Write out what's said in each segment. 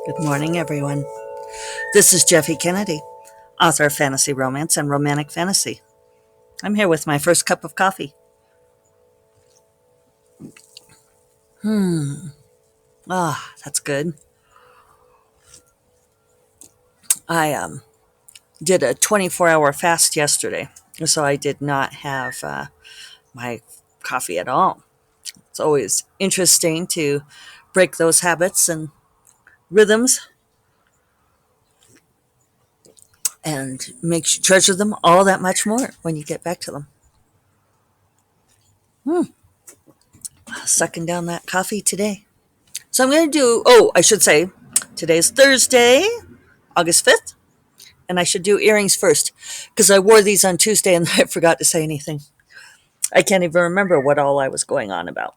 Good morning, everyone. This is Jeffe Kennedy, author of fantasy romance and romantic fantasy. I'm here with my first cup of coffee. That's good. I did a 24-hour fast yesterday, so I did not have my coffee at all. It's always interesting to break those habits and rhythms and make you treasure them all that much more when you get back to them. Sucking down that coffee today. So I'm going to I should say, today's Thursday, August 5th. And I should do earrings first because I wore these on Tuesday and I forgot to say anything. I can't even remember what all I was going on about.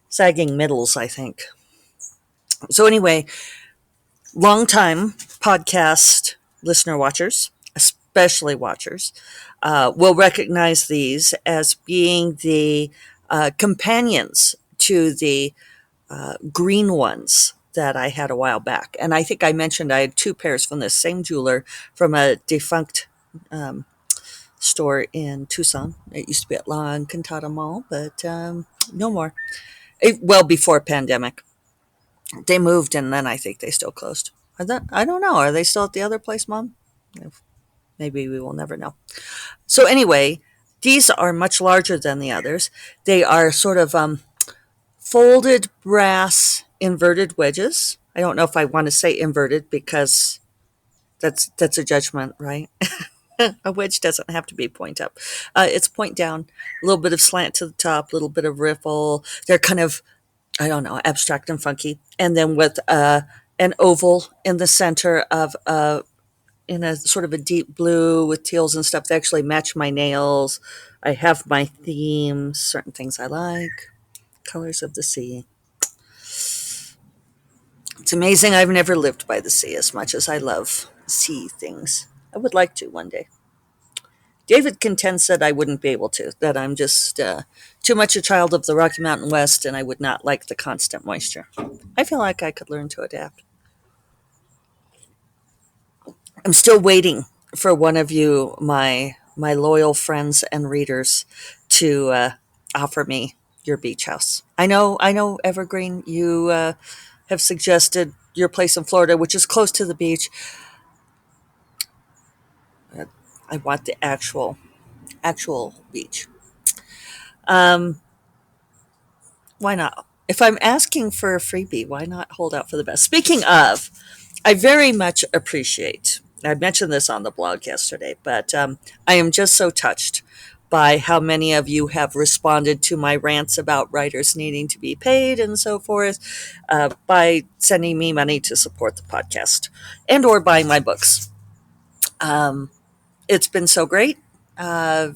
Sagging middles, I think. So, anyway, long time podcast listener watchers, especially watchers, will recognize these as being the companions to the green ones that I had a while back. And I think I mentioned I had two pairs from the same jeweler from a defunct um, store in Tucson. It used to be at La Encantada Mall, but no more. Well, before pandemic, they moved, and then I think they still closed. I don't know. Are they still at the other place, Mom? Maybe we will never know. So anyway, these are much larger than the others. They are sort of folded brass inverted wedges. I don't know if I want to say inverted because that's a judgment, right? A wedge doesn't have to be point up. It's point down, a little bit of slant to the top, a little bit of ripple. They're kind of, I don't know, abstract and funky. And then with an oval in the center of in a sort of a deep blue with teals and stuff. They actually match my nails. I have my themes, certain things I like, colors of the sea. It's amazing I've never lived by the sea as much as I love sea things. I would like to one day. David contends that I wouldn't be able to, that I'm just too much a child of the Rocky Mountain West and I would not like the constant moisture. I feel like I could learn to adapt. I'm still waiting for one of you, my loyal friends and readers, to offer me your beach house. I know, Evergreen. You have suggested your place in Florida, which is close to the beach. I want the actual beach. Um, why not? If I'm asking for a freebie, why not hold out for the best? Speaking of, I very much appreciate, I mentioned this on the blog yesterday, but I am just so touched by how many of you have responded to my rants about writers needing to be paid and so forth by sending me money to support the podcast and or buying my books. Um, it's been so great. Uh,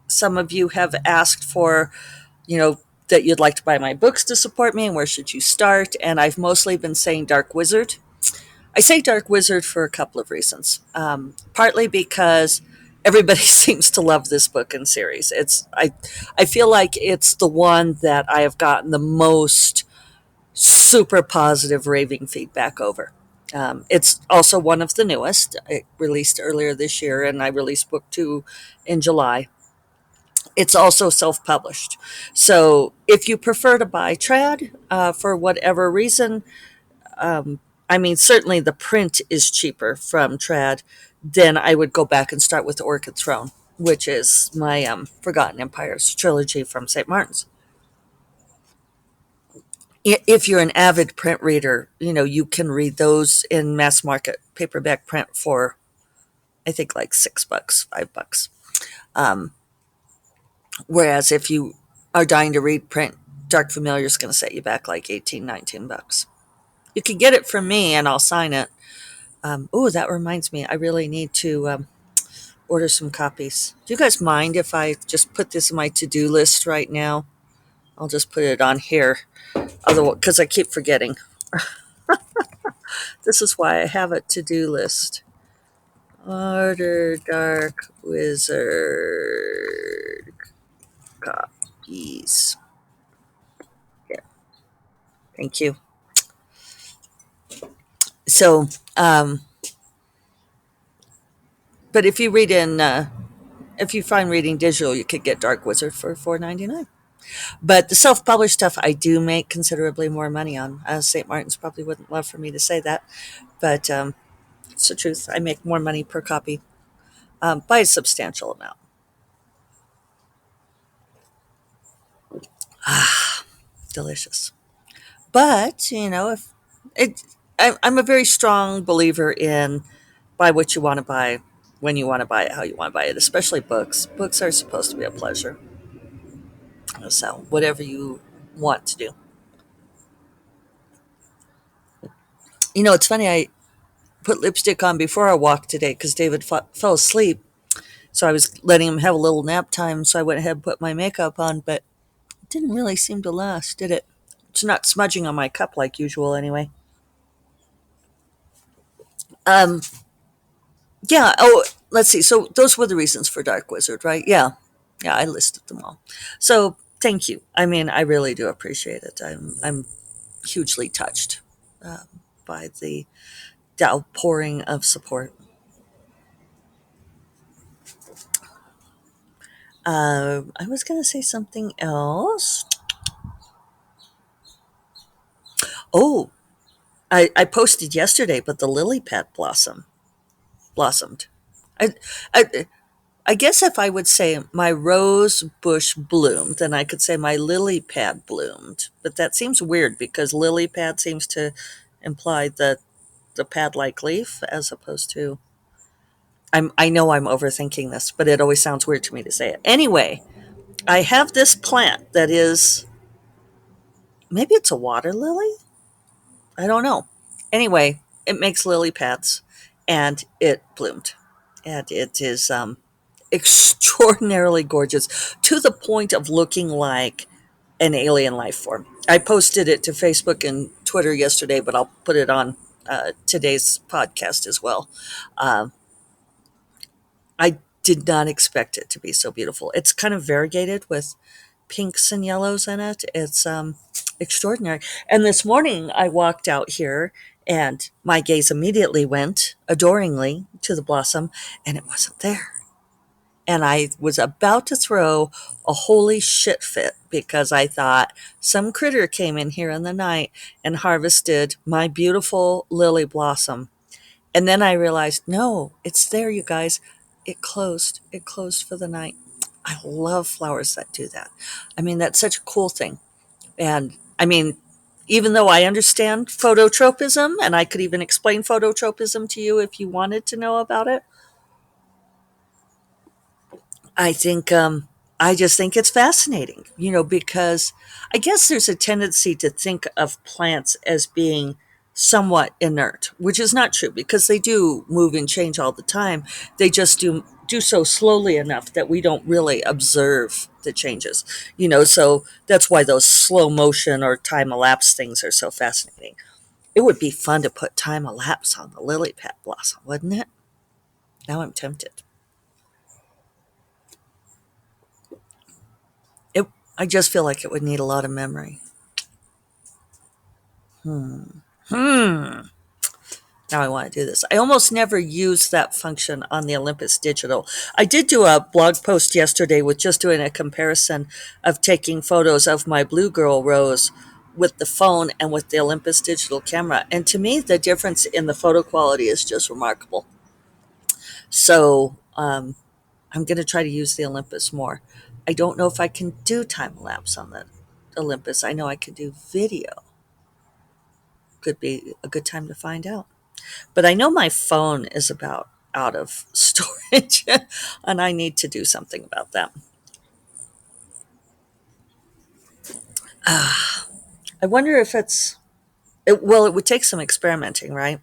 some of you have asked for, you know, that you'd like to buy my books to support me and where should you start. And I've mostly been saying Dark Wizard. I say Dark Wizard for a couple of reasons. Partly because everybody seems to love this book and series. I feel like it's the one that I have gotten the most super positive raving feedback over. It's also one of the newest. It released earlier this year, and I released book two in July. It's also self published. So if you prefer to buy trad for whatever reason, um, I mean, certainly the print is cheaper from trad, then I would go back and start with Orchid Throne, which is my Forgotten Empires trilogy from St. Martin's. If you're an avid print reader, you know, you can read those in mass market paperback print for, I think, like $6, $5. Um, Whereas if you are dying to read print, Dark Familiar is going to set you back like 18, $19. You can get it from me and I'll sign it. Oh, that reminds me, I really need to order some copies. Do you guys mind if I just put this in my to-do list right now? I'll just put it on here, otherwise, because I keep forgetting. This is why I have a to-do list. Order Dark Wizard copies. Here, thank you. So, but if you read in, if you find reading digital, you could get Dark Wizard for $4.99. But the self-published stuff, I do make considerably more money on. St. Martin's probably wouldn't love for me to say that, but it's the truth. I make more money per copy by a substantial amount. Delicious. But if it, I'm a very strong believer in buy what you want to buy, when you want to buy it, how you want to buy it, especially books. Books are supposed to be a pleasure. So whatever you want to do. It's funny. I put lipstick on before our walk today because David fell asleep. So I was letting him have a little nap time. So I went ahead and put my makeup on, but it didn't really seem to last, did it? It's not smudging on my cup like usual, anyway. Um, yeah. Oh, let's see. So those were the reasons for Dark Wizard, right? Yeah. Yeah, I listed them all. So thank you. I mean, I really do appreciate it. I'm hugely touched uh, by the outpouring of support. I was going to say something else. Oh, I posted yesterday, but the lily pad blossomed. I, I I guess if I would say my rose bush bloomed, then I could say my lily pad bloomed. But that seems weird because lily pad seems to imply the pad like leaf as opposed to. I know I'm overthinking this, but it always sounds weird to me to say it. Anyway, I have this plant that is, maybe it's a water lily. I don't know. Anyway, it makes lily pads, and it bloomed, and it is extraordinarily gorgeous to the point of looking like an alien life form. I posted it to Facebook and Twitter yesterday, but I'll put it on today's podcast as well. Um, I did not expect it to be so beautiful. It's kind of variegated with pinks and yellows in it. It's extraordinary. And this morning I walked out here and my gaze immediately went adoringly to the blossom and it wasn't there. And I was about to throw a holy shit fit because I thought some critter came in here in the night and harvested my beautiful lily blossom. And then I realized, no, it's there, you guys. It closed. It closed for the night. I love flowers that do that. I mean, that's such a cool thing. And I mean, even though I understand phototropism, and I could even explain phototropism to you if you wanted to know about it, I think I just think it's fascinating, because I guess there's a tendency to think of plants as being somewhat inert, which is not true because they do move and change all the time. They just do so slowly enough that we don't really observe the changes. So that's why those slow motion or time elapse things are so fascinating. It would be fun to put time elapse on the lily pad blossom, wouldn't it? Now I'm tempted. It, I just feel like it would need a lot of memory. Hmm. Now I want to do this. I almost never use that function on the Olympus Digital. I did do a blog post yesterday with just doing a comparison of taking photos of my Blue Girl rose with the phone and with the Olympus Digital camera. And to me, the difference in the photo quality is just remarkable. So I'm going to try to use the Olympus more. I don't know if I can do time lapse on the Olympus. I know I can do video. Could be a good time to find out. But I know my phone is about out of storage and I need to do something about that. I wonder if well, it would take some experimenting, right?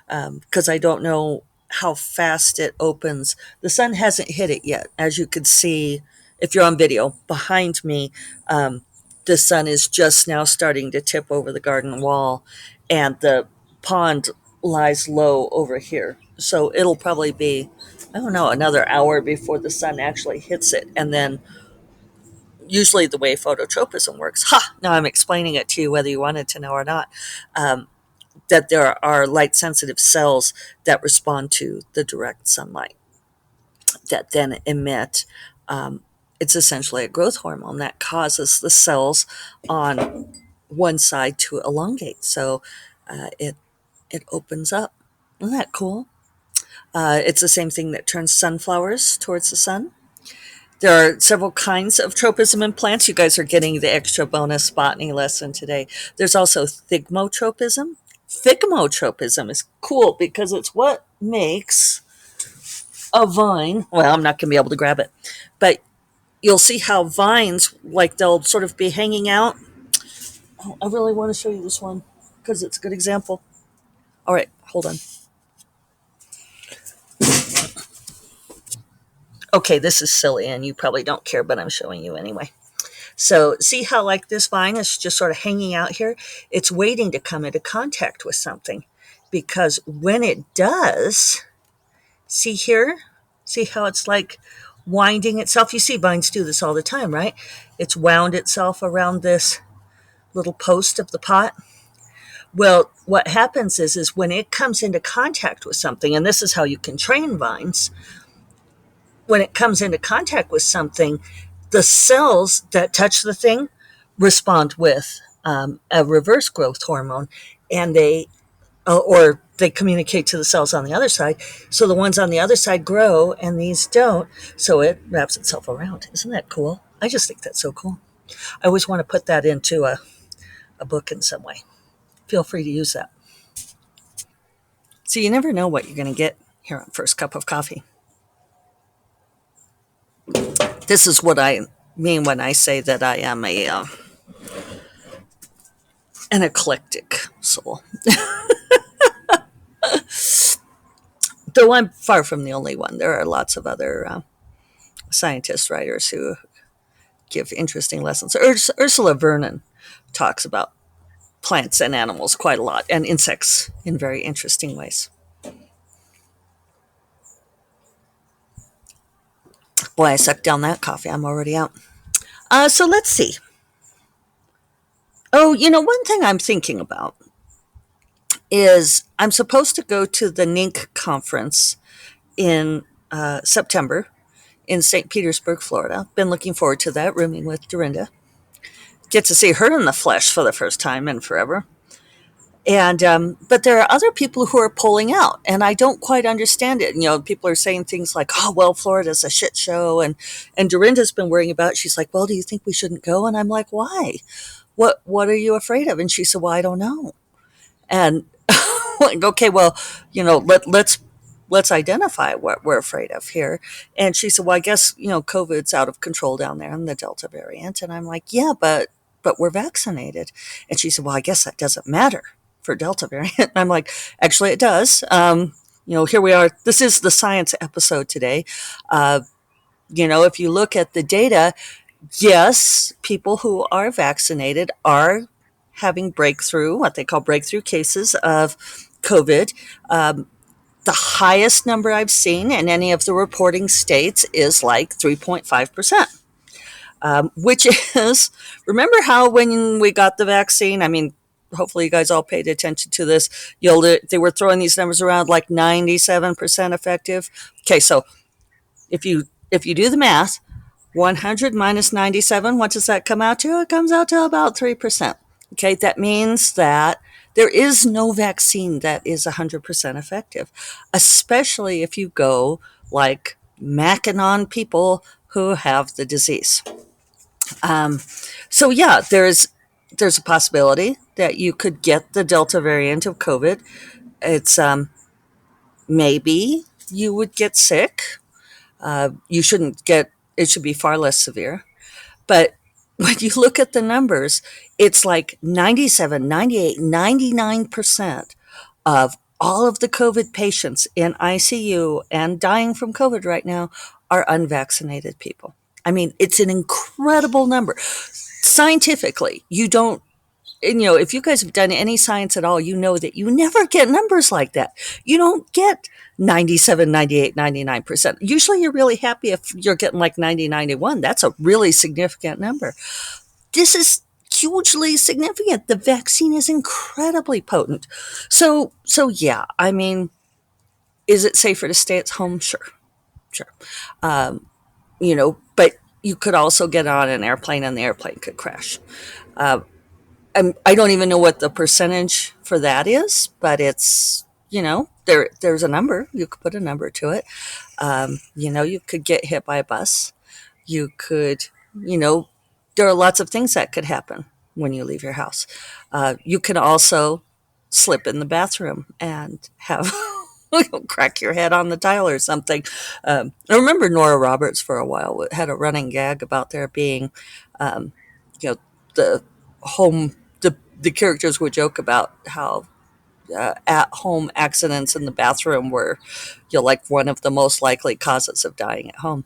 Because I don't know how fast it opens. The sun hasn't hit it yet. As you could see, if you're on video, behind me, the sun is just now starting to tip over the garden wall, and the pond lies low over here. So it'll probably be, I don't know, another hour before the sun actually hits it. And then usually the way phototropism works, now I'm explaining it to you whether you wanted to know or not. Um, that there are light sensitive cells that respond to the direct sunlight that then emit. Um, it's essentially a growth hormone that causes the cells on one side to elongate. So it opens up. Isn't that cool? It's the same thing that turns sunflowers towards the sun. There are several kinds of tropism in plants. You guys are getting the extra bonus botany lesson today. There's also thigmotropism. Thigmotropism is cool because it's what makes a vine. Well, I'm not going to be able to grab it, but you'll see how vines, like they'll sort of be hanging out. Oh, I really want to show you this one because it's a good example. All right, hold on. Okay, this is silly and you probably don't care, but I'm showing you anyway. So see how like this vine is just sort of hanging out here? It's waiting to come into contact with something because when it does, see here? See how it's like winding itself? You see vines do this all the time, right? It's wound itself around this little post of the pot. Well, what happens is when it comes into contact with something, and this is how you can train vines, when it comes into contact with something, the cells that touch the thing respond with a reverse growth hormone, and or they communicate to the cells on the other side. So the ones on the other side grow, and these don't. So it wraps itself around. Isn't that cool? I just think that's so cool. I always want to put that into a book in some way. Feel free to use that. So you never know what you're going to get here on First Cup of Coffee. This is what I mean when I say that I am an eclectic soul. Though I'm far from the only one. There are lots of other scientist writers who give interesting lessons. Ursula Vernon talks about plants and animals quite a lot, and insects in very interesting ways. Boy, I sucked down that coffee. I'm already out. So let's see. Oh, one thing I'm thinking about is I'm supposed to go to the NINC conference in September in St. Petersburg, Florida. Been looking forward to that, rooming with Dorinda. Get to see her in the flesh for the first time in forever. And but there are other people who are pulling out, and I don't quite understand it. People are saying things like, "Oh, well, Florida's a shit show," and Dorinda's been worrying about it. She's like, "Well, do you think we shouldn't go?" And I'm like, "Why? What are you afraid of?" And she said, "Well, I don't know." And like, okay, well, let's identify what we're afraid of here. And she said, well, I guess, COVID's out of control down there and the Delta variant. And I'm like, yeah, but we're vaccinated. And she said, well, I guess that doesn't matter for Delta variant. And I'm like, actually it does. Here we are. This is the science episode today. If you look at the data, yes, people who are vaccinated are having what they call breakthrough cases of COVID. The highest number I've seen in any of the reporting states is like 3.5%, which is, remember how when we got the vaccine, I mean, hopefully you guys all paid attention to this, they were throwing these numbers around like 97% effective. Okay, so if you do the math, 100 minus 97, what does that come out to? It comes out to about 3%. Okay, that means that there is no vaccine that is 100% effective, especially if you go like macking on people who have the disease. So yeah, there's a possibility that you could get the Delta variant of COVID. It's maybe you would get sick. You shouldn't get. It should be far less severe, but when you look at the numbers, it's like 97, 98, 99% of all of the COVID patients in ICU and dying from COVID right now are unvaccinated people. I mean, it's an incredible number. Scientifically, you don't, if you guys have done any science at all, you know that you never get numbers like that. You don't get 97, 98, 99%. Usually you're really happy if you're getting like 90, 91. That's a really significant number. This is hugely significant. The vaccine is incredibly potent. So yeah, I mean, is it safer to stay at home? Sure, sure. Um, but you could also get on an airplane and the airplane could crash. Uh, I don't even know what the percentage for that is, but it's, there's a number. You could put a number to it. You could get hit by a bus. You could, you know, there are lots of things that could happen when you leave your house. You can also slip in the bathroom and have crack your head on the tile or something. I remember Nora Roberts for a while had a running gag about there being, um, you know, the home. The characters would joke about how at home accidents in the bathroom were, like one of the most likely causes of dying at home.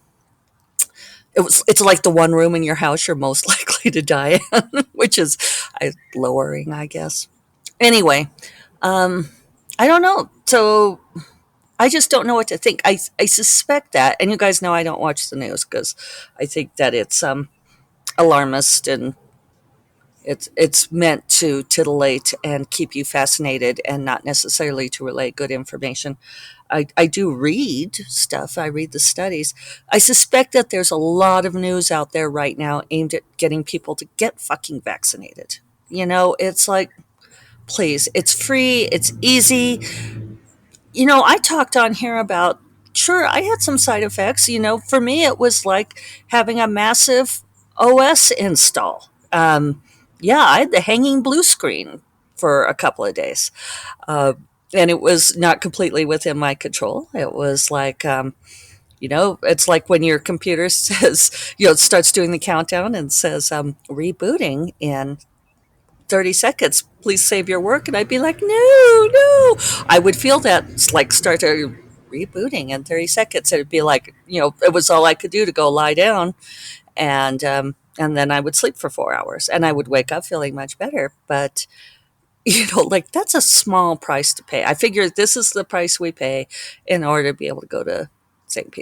It's like the one room in your house you're most likely to die in, which is lowering, I guess. Anyway, um, I don't know. So I just don't know what to think. I suspect that, and you guys know I don't watch the news because I think that it's alarmist and it's meant to titillate and keep you fascinated and not necessarily to relay good information. I do read stuff. I read the studies. I suspect that there's a lot of news out there right now aimed at getting people to get fucking vaccinated. It's like, please, it's free, it's easy. I talked on here about, sure, I had some side effects. For me, it was like having a massive OS install. Yeah, I had the hanging blue screen for a couple of days. Uh, and it was not completely within my control. It was like, it's like when your computer says, it starts doing the countdown and says, rebooting in 30 seconds, please save your work. And I'd be like, no, no. I would feel that like start to rebooting in 30 seconds. It'd be like, it was all I could do to go lie down. And then I would sleep for 4 hours and I would wake up feeling much better. But, like that's a small price to pay. I figure this is the price we pay in order to be able to go to St.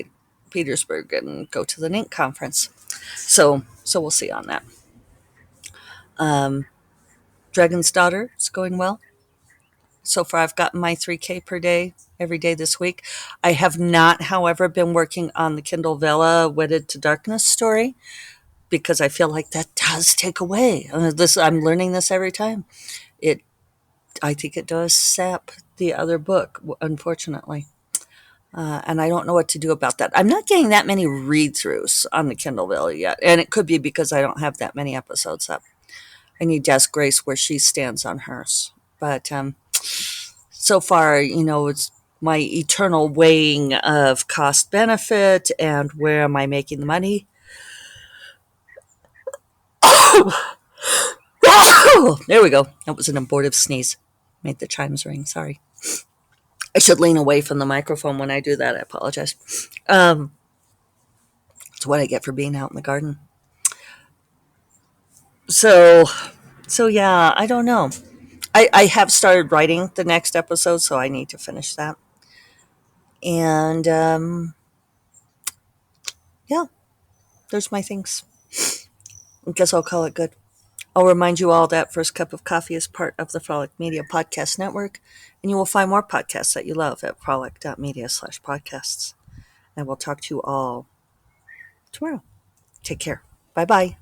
Petersburg and go to the NINC conference. So we'll see on that. Um, Dragon's Daughter is going well. So far, I've gotten my 3K per day every day this week. I have not, however, been working on the Kindle Vella Wedded to Darkness story because I feel like that does take away. I'm learning this every time. It, I think it does sap the other book, unfortunately. And I don't know what to do about that. I'm not getting that many read throughs on the Kindle Vella yet. And it could be because I don't have that many episodes up. I need to ask Grace where she stands on hers. But so far, it's my eternal weighing of cost benefit and where am I making the money. There we go. That was an abortive sneeze. Made the chimes ring. Sorry. I should lean away from the microphone when I do that. I apologize. It's what I get for being out in the garden. So, so yeah, I don't know. I have started writing the next episode, so I need to finish that. And yeah, there's my things. I guess I'll call it good. I'll remind you all that First Cup of Coffee is part of the Frolic Media Podcast Network, and you will find more podcasts that you love at frolic.media/podcasts. And we'll talk to you all tomorrow. Take care. Bye bye.